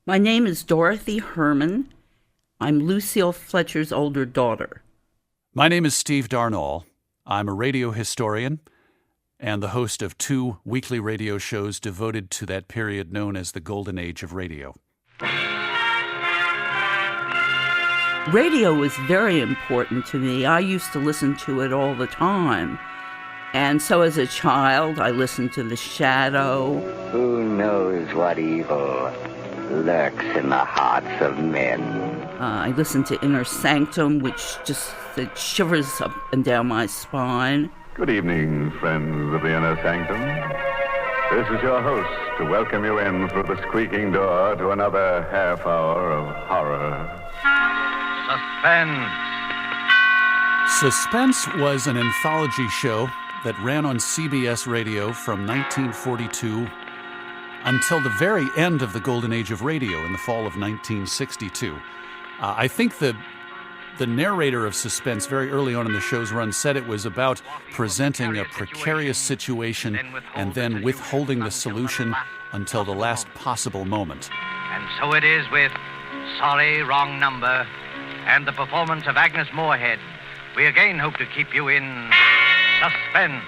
My name is Dorothy Herman. I'm Lucille Fletcher's older daughter. My name is Steve Darnall. I'm a radio historian and the host of 2 weekly radio shows devoted to that period known as the Golden Age of radio. Radio was very important to me. I used to listen to it all the time. And so as a child, I listened to The Shadow. Who knows what evil lurks in the hearts of men? I listened to Inner Sanctum, which just it shivers up and down my spine. Good evening, friends of the Inner Sanctum. This is your host to welcome you in through the squeaking door to another half hour of horror. Suspense was an anthology show that ran on CBS radio from 1942 until the very end of the Golden Age of radio in the fall of 1962. I think the narrator of Suspense very early on in the show's run said it was about presenting a precarious situation and then withholding the solution until the last possible moment. And so it is with Sorry, Wrong Number and the performance of Agnes Moorehead. We again hope to keep you in suspense.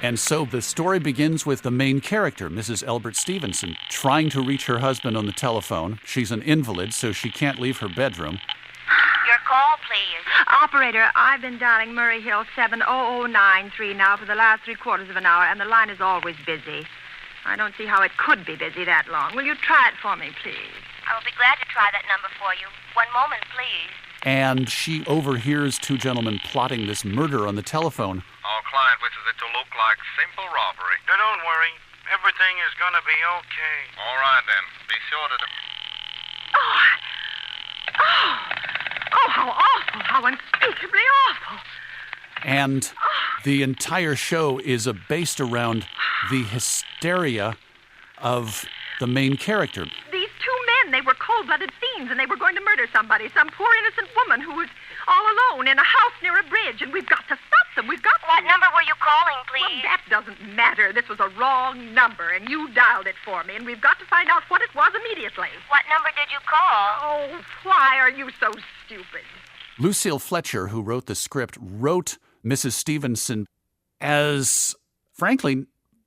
And so the story begins with the main character, Mrs. Elbert Stevenson, trying to reach her husband on the telephone. She's an invalid, so she can't leave her bedroom. Your call, please. Operator, I've been dialing Murray Hill 70093 now for the last 3/4 of an hour, and the line is always busy. I don't see how it could be busy that long. Will you try it for me, please? I will be glad to try that number for you. One moment, please. And she overhears 2 gentlemen plotting this murder on the telephone. Our client wishes it to look like simple robbery. Now, don't worry. Everything is going to be okay. All right, then. Be sure to... Oh, how awful, how unspeakably awful. And the entire show is based around the hysteria of the main character. These 2 men, they were cold-blooded fiends, and they were going to murder somebody, some poor innocent woman who was all alone in a house near a bridge, and we've got to stop them. We've got to. What number were you calling, please? Well, that doesn't matter. This was a wrong number, and you dialed it for me, and we've got to find out what it was immediately. What number did you call? Oh, why are you so stupid? Lucille Fletcher, who wrote the script, wrote Mrs. Stevenson as, frankly,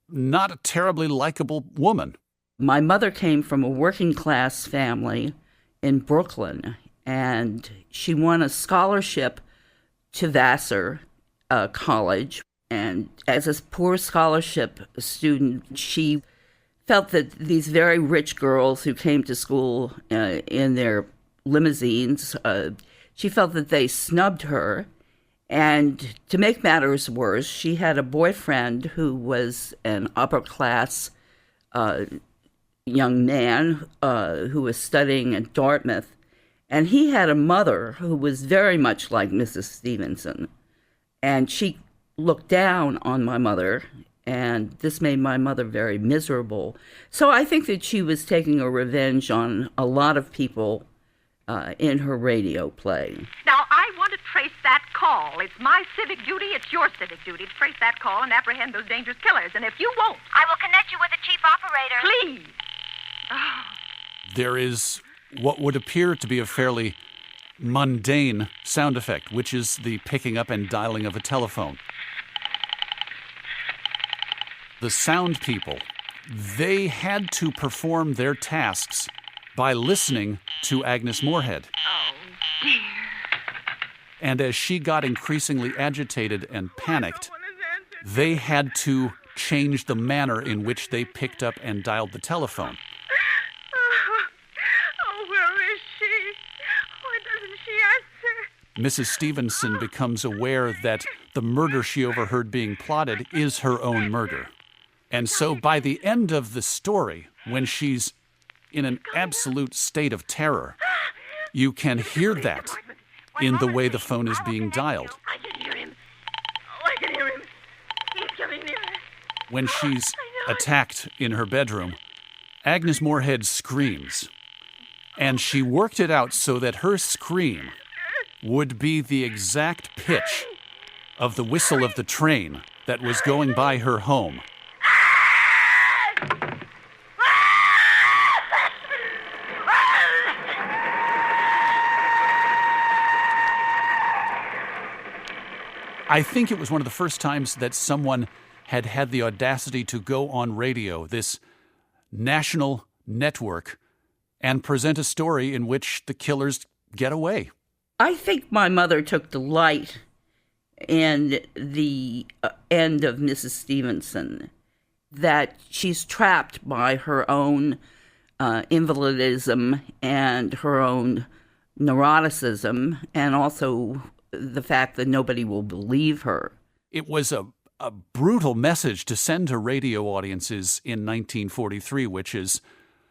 not a terribly likable woman. My mother came from a working-class family in Brooklyn, and she won a scholarship to Vassar College. And as a poor scholarship student, she felt that these very rich girls who came to school in their limousines, she felt that they snubbed her. And to make matters worse, she had a boyfriend who was an upper-class young man who was studying at Dartmouth, and he had a mother who was very much like Mrs. Stevenson, and she looked down on my mother, and this made my mother very miserable. So I think that she was taking a revenge on a lot of people in her radio play. Now, I want to trace that call. It's my civic duty, it's your civic duty to trace that call and apprehend those dangerous killers, and if you won't... I will connect you with the chief operator. Please. There is what would appear to be a fairly mundane sound effect, which is the picking up and dialing of a telephone. The sound people, they had to perform their tasks by listening to Agnes Moorehead. Oh, dear. And as she got increasingly agitated and panicked, they had to change the manner in which they picked up and dialed the telephone. Oh, where is she? Why doesn't she answer? Mrs. Stevenson becomes aware that the murder she overheard being plotted is her own murder. And so by the end of the story, when she's in an absolute state of terror, you can hear that in the way the phone is being dialed. I can hear him. Oh, I can hear him. He's coming nearer. When she's attacked in her bedroom, Agnes Moorehead screams. And she worked it out so that her scream would be the exact pitch of the whistle of the train that was going by her home. I think it was one of the first times that someone had the audacity to go on radio, this national network, and present a story in which the killers get away. I think my mother took delight in the end of Mrs. Stevenson, that she's trapped by her own invalidism and her own neuroticism, and also the fact that nobody will believe her. It was a brutal message to send to radio audiences in 1943, which is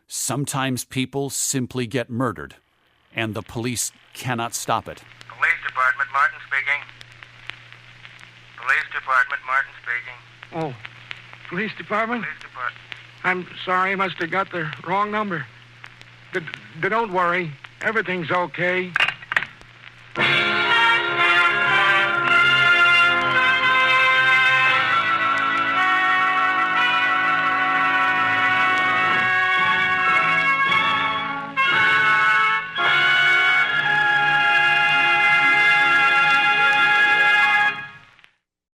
sometimes people simply get murdered, and the police cannot stop it. Police Department, Martin speaking. Police Department, Martin speaking. Oh, Police Department? Police Department. I'm sorry, I must have got the wrong number. Don't worry, everything's okay.